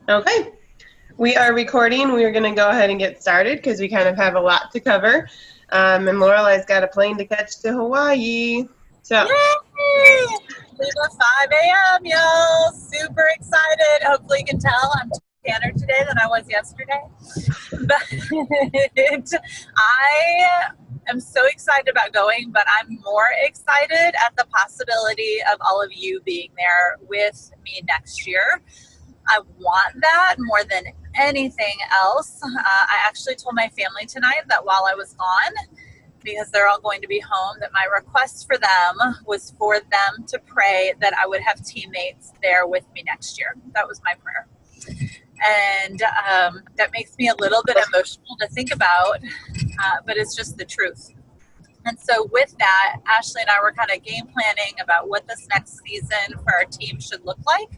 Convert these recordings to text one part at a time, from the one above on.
Okay, we are recording. We are going to go ahead and get started because we kind of have a lot to cover. And Lorelai's got a plane to catch to Hawaii. So, Yay! Leave at 5 a.m., y'all. Super excited. Hopefully you can tell I'm tanner today than I was yesterday. But I am so excited about going, but I'm more excited at the possibility of all of you being there with me next year. I want that more than anything else. I actually told my family tonight that while I was gone, because they're all going to be home, that my request for them was for them to pray that I would have teammates there with me next year. That was my prayer. And that makes me a little bit emotional to think about, but it's just the truth. And so with that, Ashley and I were kind of game planning about what this next season for our team should look like.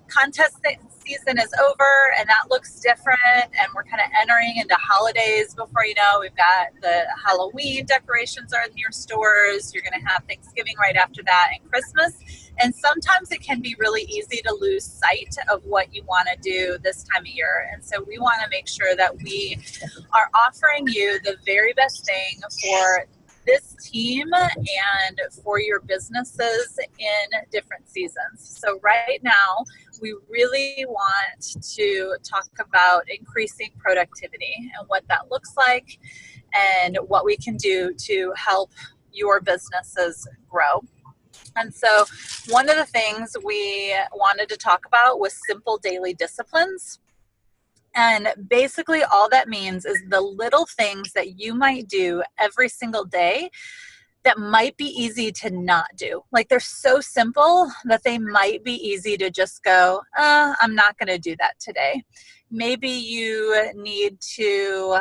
Contest season is over and that looks different, and we're kind of entering into holidays. Before you know, we've got the Halloween decorations are in your stores. You're going to have Thanksgiving right after that and Christmas, and sometimes it can be really easy to lose sight of what you want to do this time of year. And so we want to make sure that we are offering you the very best thing for this team and for your businesses in different seasons. So right now, we really want to talk about increasing productivity and what that looks like and what we can do to help your businesses grow. And so one of the things we wanted to talk about was simple daily disciplines. And basically all that means is the little things that you might do every single day that might be easy to not do. Like they're so simple that they might be easy to just go, I'm not going to do that today. Maybe you need to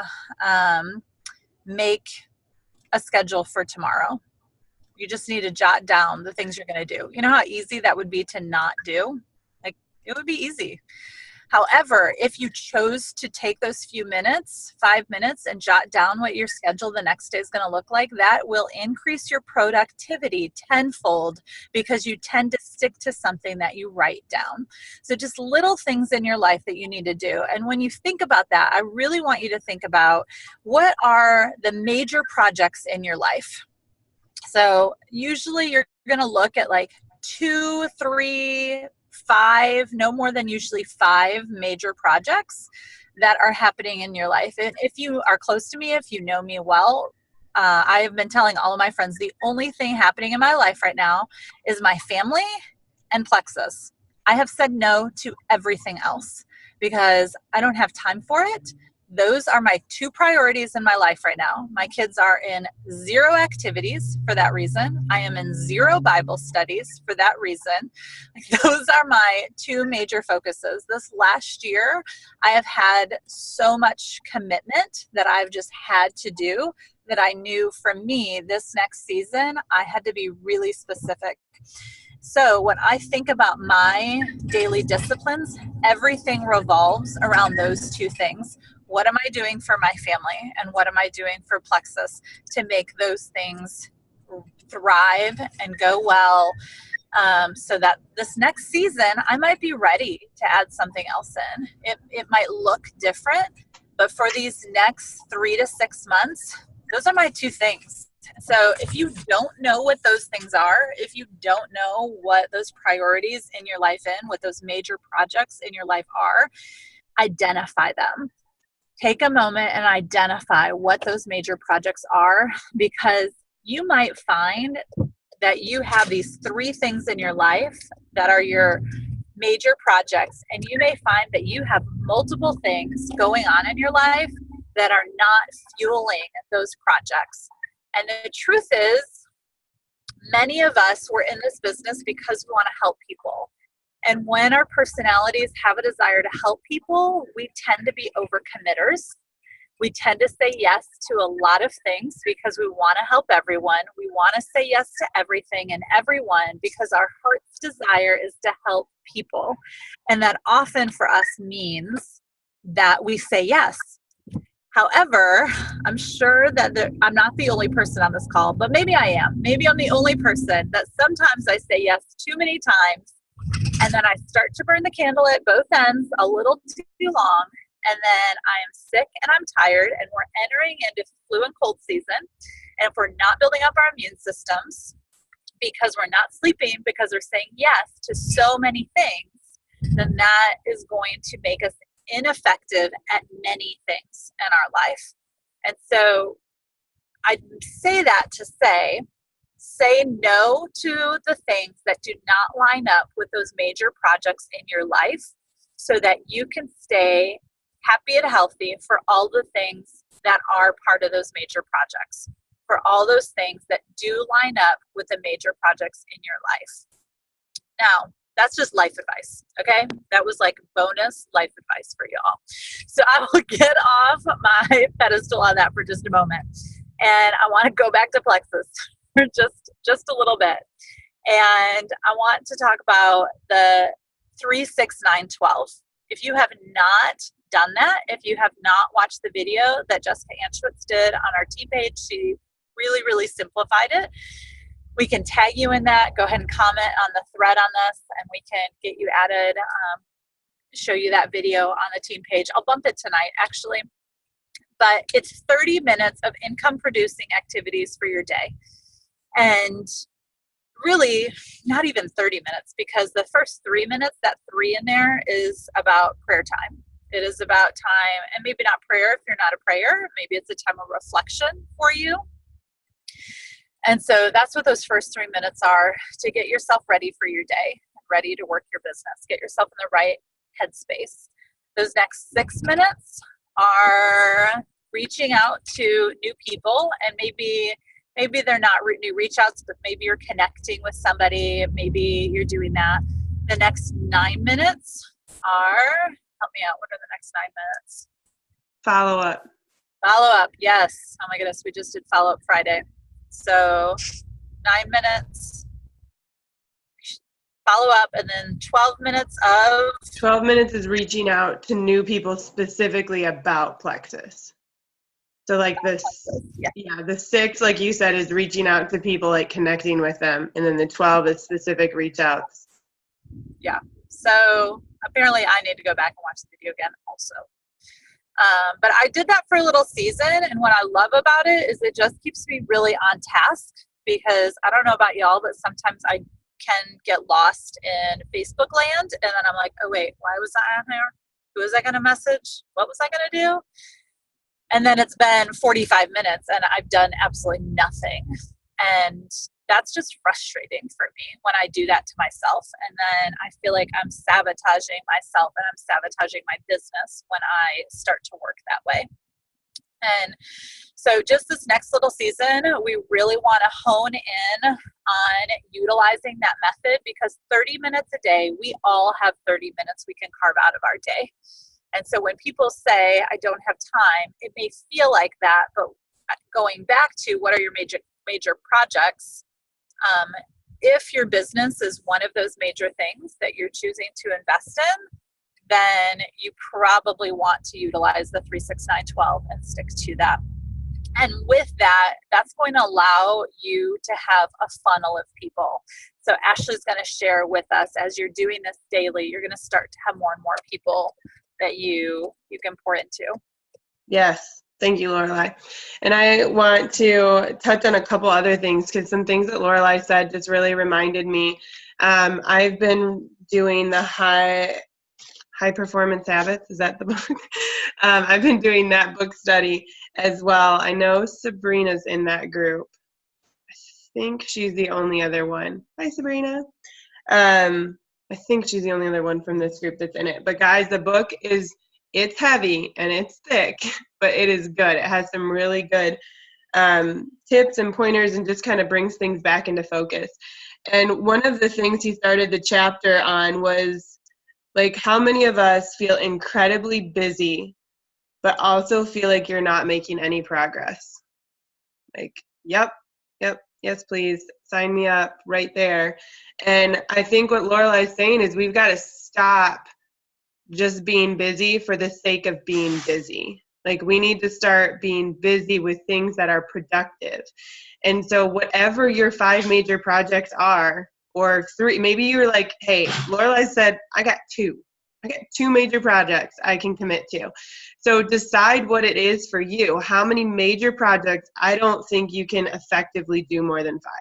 make a schedule for tomorrow. You just need to jot down the things you're going to do. You know how easy that would be to not do? Like it would be easy. However, if you chose to take those few minutes, 5 minutes, and jot down what your schedule the next day is going to look like, that will increase your productivity tenfold because you tend to stick to something that you write down. So just little things in your life that you need to do. And when you think about that, I really want you to think about what are the major projects in your life. So usually you're going to look at like 2, 3, 5, no more than usually 5 major projects that are happening in your life. And if you are close to me, if you know me well, I have been telling all of my friends the only thing happening in my life right now is my family and Plexus. I have said no to everything else because I don't have time for it. Those are my 2 priorities in my life right now. My kids are in 0 activities for that reason. I am in 0 Bible studies for that reason. Those are my 2 major focuses. This last year, I have had so much commitment that I've just had to do that I knew for me this next season, I had to be really specific. So when I think about my daily disciplines, everything revolves around those 2 things. What am I doing for my family and what am I doing for Plexus to make those things thrive and go well, so that this next season I might be ready to add something else in. It might look different, but for these next 3 to 6 months, those are my 2 things. So if you don't know what those things are, if you don't know what those priorities in your life what those major projects in your life are, identify them. Take a moment and identify what those major projects are, because you might find that you have these 3 things in your life that are your major projects, and you may find that you have multiple things going on in your life that are not fueling those projects. And the truth is, many of us were in this business because we want to help people. And when our personalities have a desire to help people, we tend to be overcommitters. We tend to say yes to a lot of things because we want to help everyone. We want to say yes to everything and everyone because our heart's desire is to help people. And that often for us means that we say yes. However, I'm sure that I'm not the only person on this call, but maybe I am. Maybe I'm the only person that sometimes I say yes too many times And then I start to burn the candle at both ends a little too long. And then I am sick and I'm tired, and we're entering into flu and cold season. And if we're not building up our immune systems because we're not sleeping, because we're saying yes to so many things, then that is going to make us ineffective at many things in our life. And so I say that to say no to the things that do not line up with those major projects in your life, so that you can stay happy and healthy for all the things that are part of those major projects, for all those things that do line up with the major projects in your life. Now, that's just life advice, okay? That was like bonus life advice for y'all. So I will get off my pedestal on that for just a moment. And I want to go back to plexus for just a little bit. And I want to talk about the 3, 6, 9, 12. If you have not done that, if you have not watched the video that Jessica Anschwitz did on our team page, she really simplified it. We can tag you in that. Go ahead and comment on the thread on this, and we can get you added, show you that video on the team page. I'll bump it tonight, actually. But it's 30 minutes of income producing activities for your day. And really not even 30 minutes, because the first 3 minutes, that 3 in there, is about prayer time. It is about time, and maybe not prayer if you're not a prayer. Maybe it's a time of reflection for you. And so that's what those first 3 minutes are, to get yourself ready for your day, ready to work your business, get yourself in the right headspace. Those next 6 minutes are reaching out to new people, and maybe they're not new reach outs, but maybe you're connecting with somebody. Maybe you're doing that. The next 9 minutes are, help me out, what are the next 9 minutes? Follow up. Follow up, yes. Oh my goodness, we just did follow up Friday. So 9 minutes, follow up, and then 12 minutes of... 12 minutes is reaching out to new people specifically about plexus. So like this, the 6, like you said, is reaching out to people, like connecting with them. And then the 12 is specific reach outs. Yeah. So apparently I need to go back and watch the video again also. But I did that for a little season. And what I love about it is it just keeps me really on task, because I don't know about y'all, but sometimes I can get lost in Facebook land. And then I'm like, oh wait, why was I on there? Who was I going to message? What was I going to do? And then it's been 45 minutes and I've done absolutely nothing. And that's just frustrating for me when I do that to myself. And then I feel like I'm sabotaging myself and I'm sabotaging my business when I start to work that way. And so just this next little season, we really want to hone in on utilizing that method, because 30 minutes a day, we all have 30 minutes we can carve out of our day. And so when people say, I don't have time, it may feel like that, but going back to what are your major projects, if your business is one of those major things that you're choosing to invest in, then you probably want to utilize the 3, 6, 9, 12 and stick to that. And with that, that's going to allow you to have a funnel of people. So Ashley's going to share with us, as you're doing this daily, you're going to start to have more and more people that you can pour into. Yes. Thank you, Lorelei. And I want to touch on a couple other things, because some things that Lorelei said just really reminded me. I've been doing the high performance habits. Is that the book? I've been doing that book study as well. I know Sabrina's in that group. I think she's the only other one. Hi, Sabrina. I think she's the only other one from this group that's in it. But guys, the book it's heavy and it's thick, but it is good. It has some really good tips and pointers, and just kind of brings things back into focus. And one of the things he started the chapter on was, like, how many of us feel incredibly busy, but also feel like you're not making any progress? Like, yep, yes, please, sign me up right there. And I think what Lorelai's saying is we've got to stop just being busy for the sake of being busy. Like, we need to start being busy with things that are productive. And so whatever your 5 major projects are, or 3. Maybe you're like, hey, Lorelai said, I got 2 major projects I can commit to. So decide what it is for you. How many major projects? I don't think you can effectively do more than 5.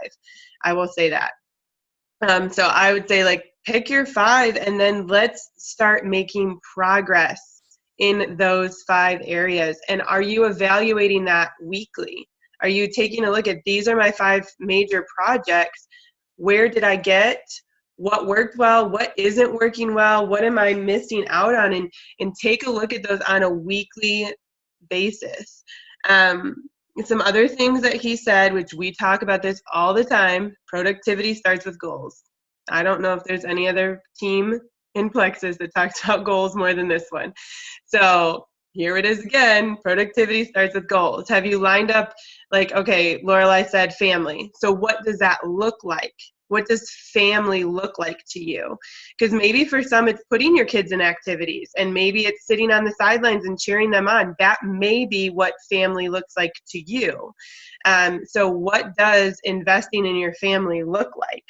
I will say that. So I would say, like, pick your 5 and then let's start making progress in those 5 areas. And are you evaluating that weekly? Are you taking a look at, these are my 5 major projects. Where did I get? What worked well? What isn't working well? What am I missing out on? And take a look at those on a weekly basis. Some other things that he said, which we talk about this all the time, productivity starts with goals. I don't know if there's any other team in Plexus that talks about goals more than this one. So here it is again, productivity starts with goals. Have you lined up, like, okay, Lorelai said family. So what does that look like? What does family look like to you? Because maybe for some it's putting your kids in activities, and maybe it's sitting on the sidelines and cheering them on. That may be what family looks like to you. So what does investing in your family look like?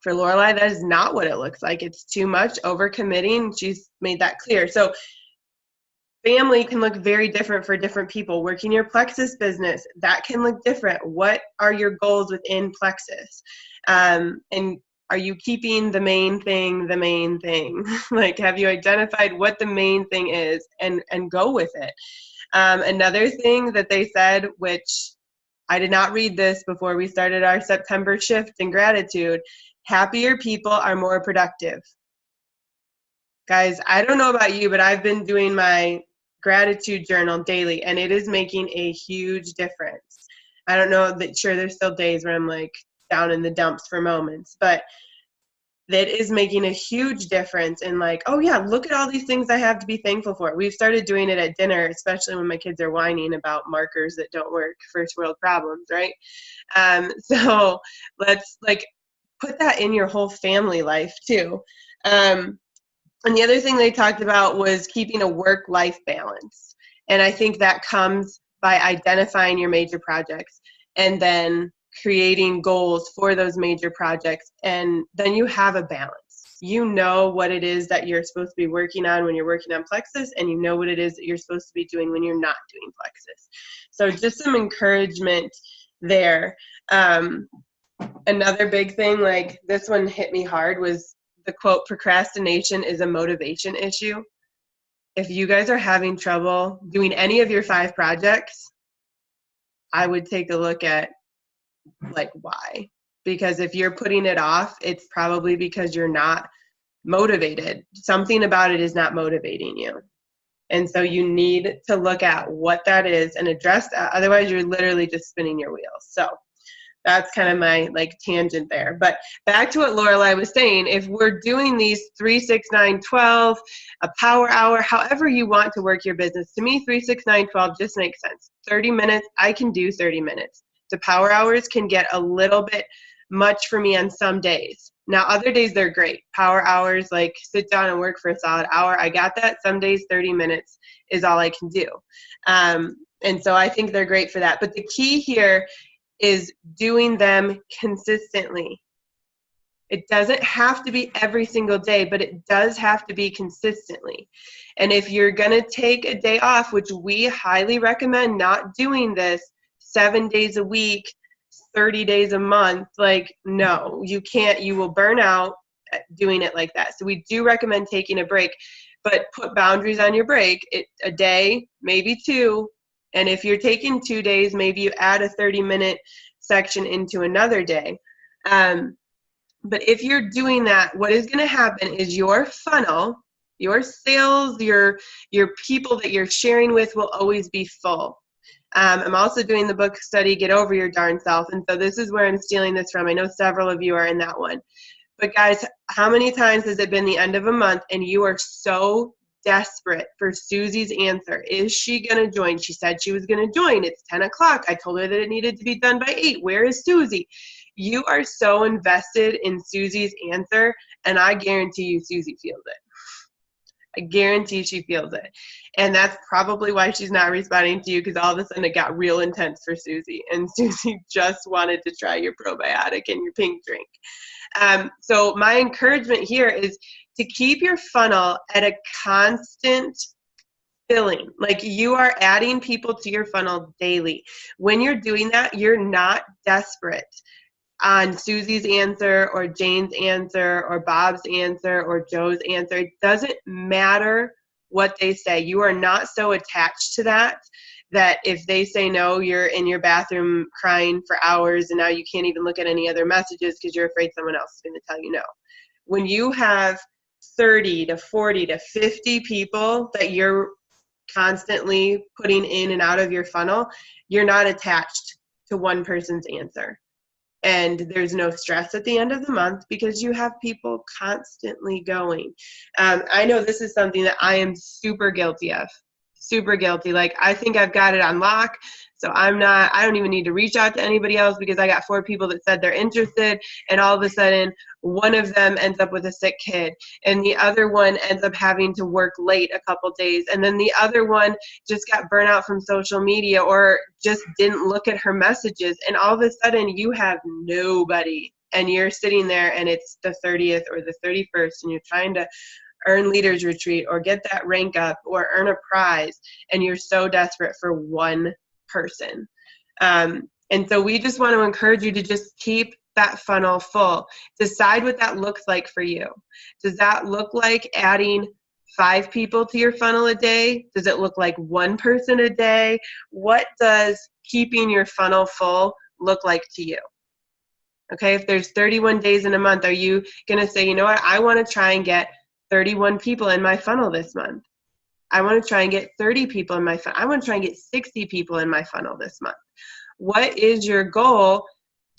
For Lorelai, that is not what it looks like. It's too much, overcommitting. She's made that clear. So family can look very different for different people. Working your Plexus business, that can look different. What are your goals within Plexus? And are you keeping the main thing the main thing? Like, have you identified what the main thing is and go with it? Another thing that they said, which I did not read this before we started our September shift in gratitude, happier people are more productive. Guys, I don't know about you, but I've been doing my gratitude journal daily, and it is making a huge difference. I don't know, that sure, there's still days where I'm like down in the dumps for moments, but that is making a huge difference in, like, oh yeah, look at all these things I have to be thankful for. We've started doing it at dinner, especially when my kids are whining about markers that don't work, first world problems, right? So let's, like, put that in your whole family life too. And the other thing they talked about was keeping a work-life balance. And I think that comes by identifying your major projects and then creating goals for those major projects. And then you have a balance. You know what it is that you're supposed to be working on when you're working on Plexus, and you know what it is that you're supposed to be doing when you're not doing Plexus. So just some encouragement there. Another big thing, like this one hit me hard, was the quote, procrastination is a motivation issue. If you guys are having trouble doing any of your 5 projects, I would take a look at, like, why. Because if you're putting it off, it's probably because you're not motivated. Something about it is not motivating you. And so you need to look at what that is and address that. Otherwise, you're literally just spinning your wheels. So that's kind of my, like, tangent there. But back to what Lorelai was saying, if we're doing these 3, 6, 9, 12, a power hour, however you want to work your business, to me, 3, 6, 9, 12 just makes sense. 30 minutes, I can do 30 minutes. The power hours can get a little bit much for me on some days. Now, other days they're great. Power hours, like sit down and work for a solid hour, I got that. Some days 30 minutes is all I can do. And so I think they're great for that. But the key here is doing them consistently. It doesn't have to be every single day, but it does have to be consistently. And if you're going to take a day off, which we highly recommend not doing this 7 days a week, 30 days a month, like, no, you can't, you will burn out doing it like that. So we do recommend taking a break, but put boundaries on your break. A day, maybe 2. And if you're taking 2 days, maybe you add a 30-minute section into another day. But if you're doing that, what is going to happen is your funnel, your sales, your people that you're sharing with will always be full. I'm also doing the book study, Get Over Your Darn Self. And so this is where I'm stealing this from. I know several of you are in that one. But guys, how many times has it been the end of a month and you are so desperate for Susie's answer? Is she going to join? She said she was going to join. It's 10 o'clock. I told her that it needed to be done by 8. Where is Susie? You are so invested in Susie's answer, and I guarantee you Susie feels it. I guarantee she feels it. And that's probably why she's not responding to you, because all of a sudden it got real intense for Susie. And Susie just wanted to try your probiotic and your pink drink. So my encouragement here is to keep your funnel at a constant filling. Like, you are adding people to your funnel daily. When you're doing that, you're not desperate on Susie's answer or Jane's answer or Bob's answer or Joe's answer. It doesn't matter what they say. You are not so attached to that if they say no, you're in your bathroom crying for hours and now you can't even look at any other messages because you're afraid someone else is going to tell you no. When you have 30 to 40 to 50 people that you're constantly putting in and out of your funnel, you're not attached to one person's answer. And there's no stress at the end of the month because you have people constantly going. I know this is something that I am super guilty of. Super guilty. Like, I think I've got it on lock. So I don't even need to reach out to anybody else because I got 4 people that said they're interested, and all of a sudden one of them ends up with a sick kid and the other one ends up having to work late a couple days, and then the other one just got burnt out from social media or just didn't look at her messages, and all of a sudden you have nobody and you're sitting there and it's the 30th or the 31st and you're trying to earn leaders retreat or get that rank up or earn a prize, and you're so desperate for one person. And so we just want to encourage you to just keep that funnel full. Decide what that looks like for you. Does that look like adding 5 people to your funnel a day? Does it look like 1 person a day? What does keeping your funnel full look like to you? Okay, if there's 31 days in a month, are you going to say, you know what, I want to try and get 31 people in my funnel this month. I want to try and get 30 people in my funnel. I want to try and get 60 people in my funnel this month. What is your goal?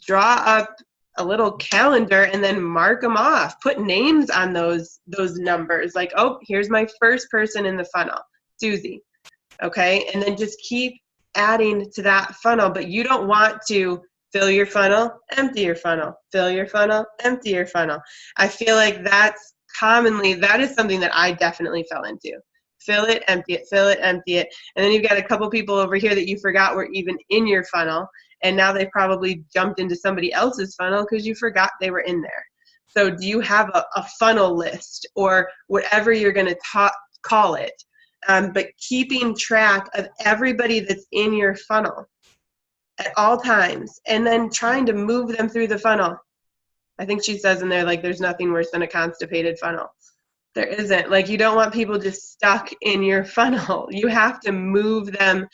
Draw up a little calendar and then mark them off. Put names on those numbers. Like, oh, here's my first person in the funnel, Susie. Okay, and then just keep adding to that funnel. But you don't want to fill your funnel, empty your funnel, fill your funnel, empty your funnel. I feel like that is something that I definitely fell into. Fill it, empty it, fill it, empty it. And then you've got a couple people over here that you forgot were even in your funnel, and now they probably jumped into somebody else's funnel because you forgot they were in there. So do you have a funnel list or whatever you're going to call it, but keeping track of everybody that's in your funnel at all times and then trying to move them through the funnel. I think she says in there, like, there's nothing worse than a constipated funnel. There isn't. Like, you don't want people just stuck in your funnel. You have to move them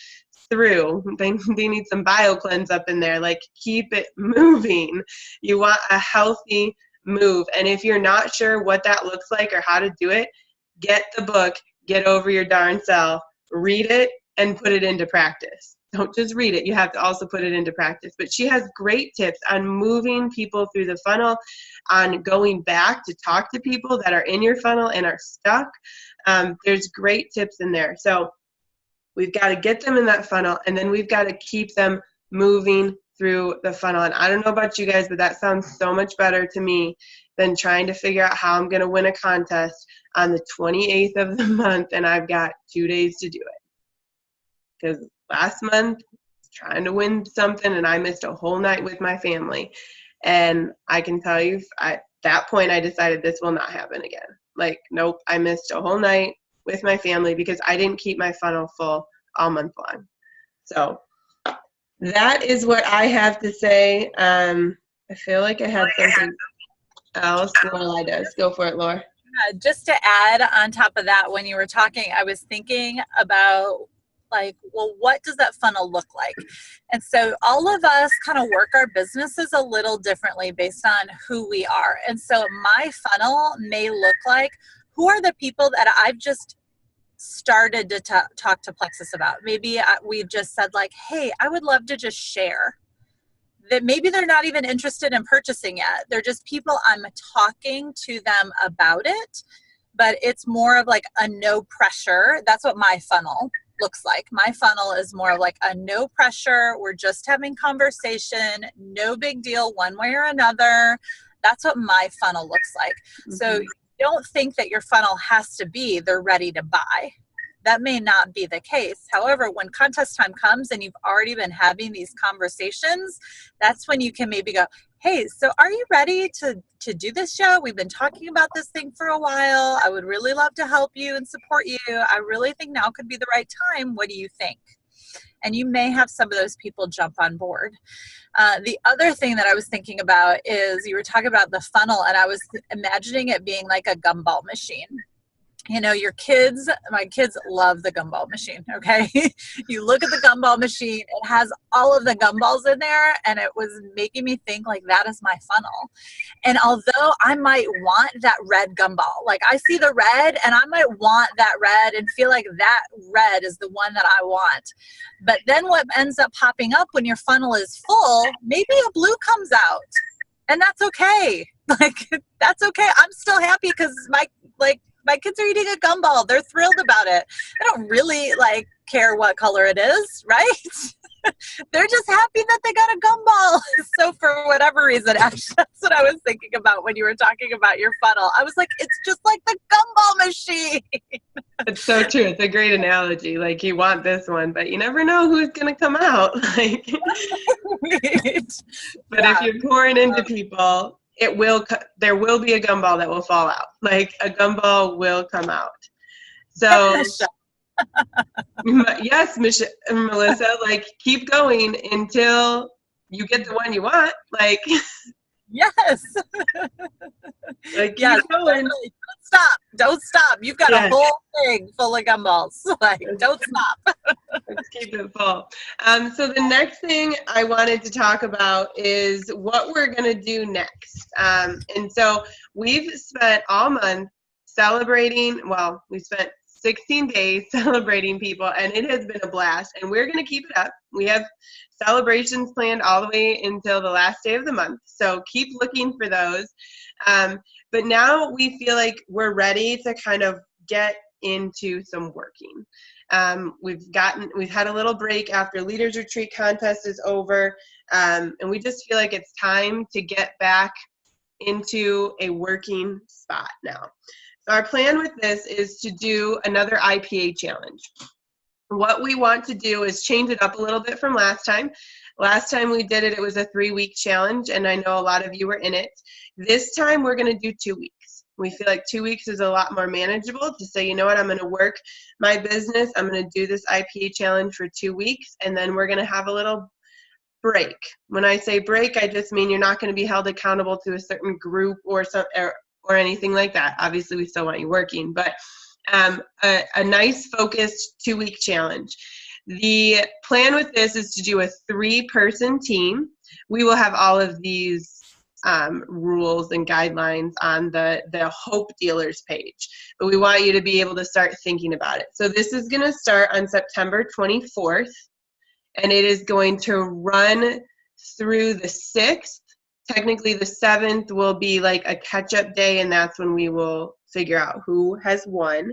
through. They need some bio cleanse up in there. Like, keep it moving. You want a healthy move. And if you're not sure what that looks like or how to do it, get the book, Get Over Your Darn Self, read it, and put it into practice. Don't just read it. You have to also put it into practice. But she has great tips on moving people through the funnel, on going back to talk to people that are in your funnel and are stuck. There's great tips in there. So we've got to get them in that funnel, and then we've got to keep them moving through the funnel. And I don't know about you guys, but that sounds so much better to me than trying to figure out how I'm going to win a contest on the 28th of the month, and I've got 2 days to do it. Because last month, I was trying to win something, and I missed a whole night with my family. And I can tell you, at that point, I decided this will not happen again. Like, nope, I missed a whole night with my family because I didn't keep my funnel full all month long. So that is what I have to say. I feel like I had something else. Lorelai does. Go for it, Laura. Just to add on top of that, when you were talking, I was thinking about, like, well, what does that funnel look like? And so all of us kind of work our businesses a little differently based on who we are. And so my funnel may look like, who are the people that I've just started to talk to Plexus about? Maybe we've just said, like, hey, I would love to just share. That maybe they're not even interested in purchasing yet. They're just people, I'm talking to them about it, but it's more of like a no pressure. That's what my funnel looks like. My funnel is more like a no pressure. We're just having conversation, no big deal one way or another. That's what my funnel looks like. Mm-hmm. So don't think that your funnel has to be they're ready to buy. That may not be the case. However, when contest time comes and you've already been having these conversations, that's when you can maybe go, hey, so are you ready to do this yet? We've been talking about this thing for a while. I would really love to help you and support you. I really think now could be the right time. What do you think? And you may have some of those people jump on board. The other thing that I was thinking about is you were talking about the funnel, and I was imagining it being like a gumball machine. You know, my kids love the gumball machine, okay? You look at the gumball machine, it has all of the gumballs in there, and it was making me think like that is my funnel. And although I might want that red gumball, like I see the red and I might want that red and feel like that red is the one that I want. But then what ends up popping up when your funnel is full, maybe a blue comes out, and that's okay. Like, that's okay. I'm still happy because my kids are eating a gumball. They're thrilled about it. I don't really care what color it is, right? They're just happy that they got a gumball. So for whatever reason, actually, that's what I was thinking about when you were talking about your funnel. I was like, it's just like the gumball machine. It's so true. It's a great analogy. Like, you want this one, but you never know who's going to come out. Right. But if you're pouring into people, there will be a gumball that will fall out. Like, a gumball will come out. So yes, Melissa, keep going until you get the one you want. Yes. Keep going. Don't stop. You've got a whole thing full of gumballs. Don't stop. Let's keep it full. So the next thing I wanted to talk about is what we're going to do next. And so we've spent all month celebrating, we spent 16 days celebrating people, and it has been a blast, and we're going to keep it up. We have celebrations planned all the way until the last day of the month, so keep looking for those. But now we feel like we're ready to kind of get into some working. We've had a little break after Leaders Retreat contest is over, and we just feel like it's time to get back into a working spot now. So our plan with this is to do another IPA challenge. What we want to do is change it up a little bit from last time. Last time we did it, it was a 3-week challenge, and I know a lot of you were in it. This time we're going to do 2 weeks. We feel like 2 weeks is a lot more manageable to say, you know what, I'm going to work my business. I'm going to do this IPA challenge for 2 weeks, and then we're going to have a little break. When I say break, I just mean you're not going to be held accountable to a certain group or anything like that. Obviously, we still want you working, but a nice focused 2-week challenge. The plan with this is to do a 3-person team. We will have all of these rules and guidelines on the Hope Dealers page, but we want you to be able to start thinking about it. So this is going to start on September 24th, and it is going to run through the 6th. Technically, the 7th will be like a catch-up day, and that's when we will figure out who has won.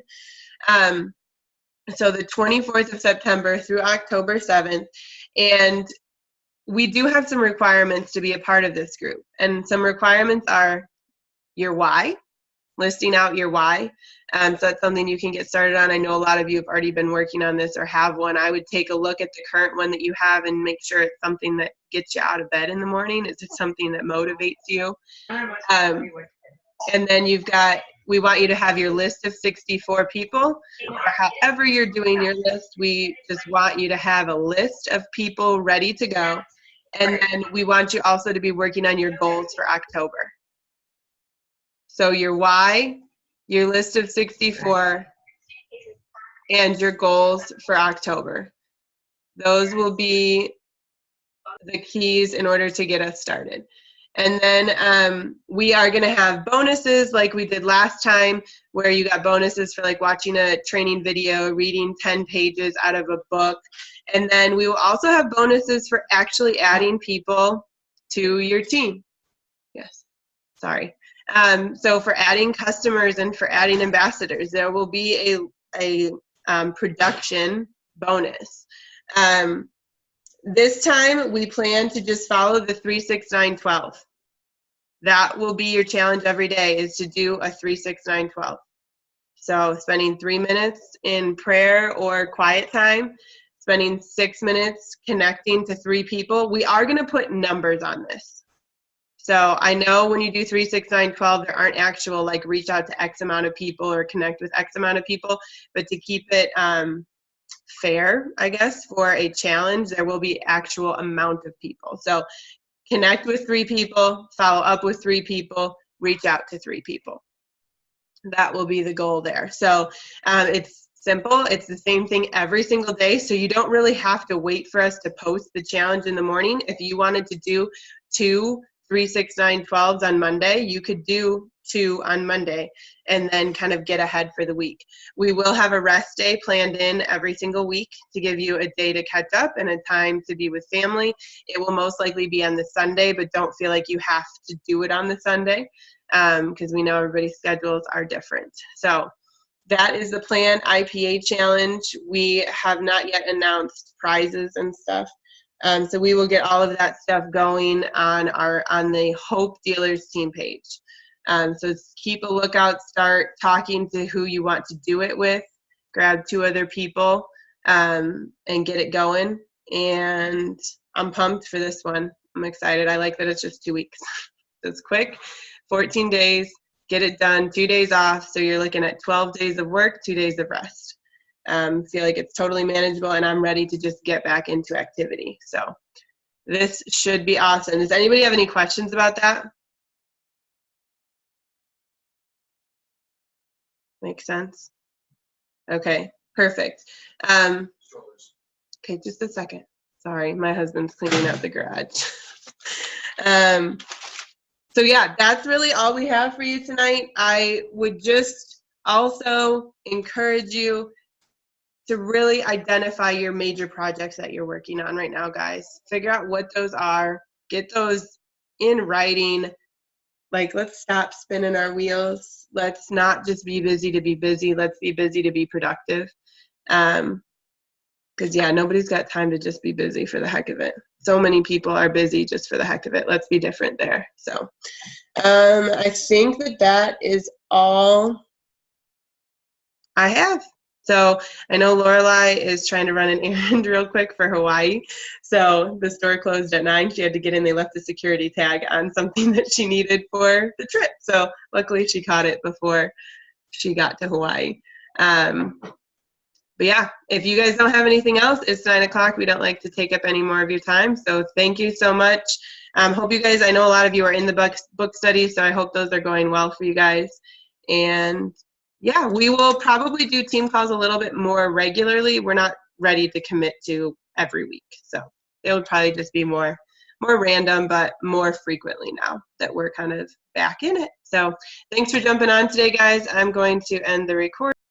So the 24th of September through October 7th. And we do have some requirements to be a part of this group. And some requirements are your why, listing out your why. So that's something you can get started on. I know a lot of you have already been working on this or have one. I would take a look at the current one that you have and make sure it's something that gets you out of bed in the morning. Is it something that motivates you? And then we want you to have your list of 64 people, or however you're doing your list. We just want you to have a list of people ready to go. And then we want you also to be working on your goals for October. So your why, your list of 64, and your goals for October. Those will be the keys in order to get us started. And then we are going to have bonuses like we did last time, where you got bonuses for watching a training video, reading 10 pages out of a book. And then we will also have bonuses for actually adding people to your team. Yes, sorry. So for adding customers and for adding ambassadors, there will be a production bonus. This time we plan to just follow the 3-6-9-12. that will be your challenge every day, is to do a 3, 6, 9, 12. So spending 3 minutes in prayer or quiet time, spending 6 minutes connecting to 3 people. We are going to put numbers on this. So I know when you do 3, 6, 9, 12, there aren't actual like reach out to X amount of people or connect with X amount of people, but to keep it fair, I guess, for a challenge, there will be actual amount of people. So connect with 3 people, follow up with 3 people, reach out to 3 people. That will be the goal there. So it's simple. It's the same thing every single day. So you don't really have to wait for us to post the challenge in the morning. If you wanted to do 2, 3, 6, 9, 12s on Monday, you could do 2 on Monday and then kind of get ahead for the week. We will have a rest day planned in every single week to give you a day to catch up and a time to be with family. It will most likely be on the Sunday, but don't feel like you have to do it on the Sunday because we know everybody's schedules are different. So that is the plan. IPA challenge. We have not yet announced prizes and stuff. So we will get all of that stuff going on the Hope Dealers team page. So keep a lookout, start talking to who you want to do it with, grab 2 other people and get it going. And I'm pumped for this one. I'm excited. I like that it's just 2 weeks. It's quick, 14 days, get it done, 2 days off. So you're looking at 12 days of work, 2 days of rest. Feel like it's totally manageable, and I'm ready to just get back into activity. So this should be awesome. Does anybody have any questions about that? Make sense? Okay, perfect. Okay, just a second. Sorry, my husband's cleaning out the garage. So yeah, that's really all we have for you tonight. I would just also encourage you to really identify your major projects that you're working on right now, guys. Figure out what those are, get those in writing. Like, let's stop spinning our wheels. Let's not just be busy to be busy. Let's be busy to be productive. Because, yeah, nobody's got time to just be busy for the heck of it. So many people are busy just for the heck of it. Let's be different there. So I think that is all I have. So I know Lorelai is trying to run an errand real quick for Hawaii. So the store closed at 9. She had to get in. They left a security tag on something that she needed for the trip. So luckily she caught it before she got to Hawaii. But yeah, if you guys don't have anything else, it's 9 o'clock. We don't like to take up any more of your time. So thank you so much. Hope you guys, I know a lot of you are in the book study, so I hope those are going well for you guys. And yeah, we will probably do team calls a little bit more regularly. We're not ready to commit to every week. So it would probably just be more random, but more frequently now that we're kind of back in it. So thanks for jumping on today, guys. I'm going to end the recording.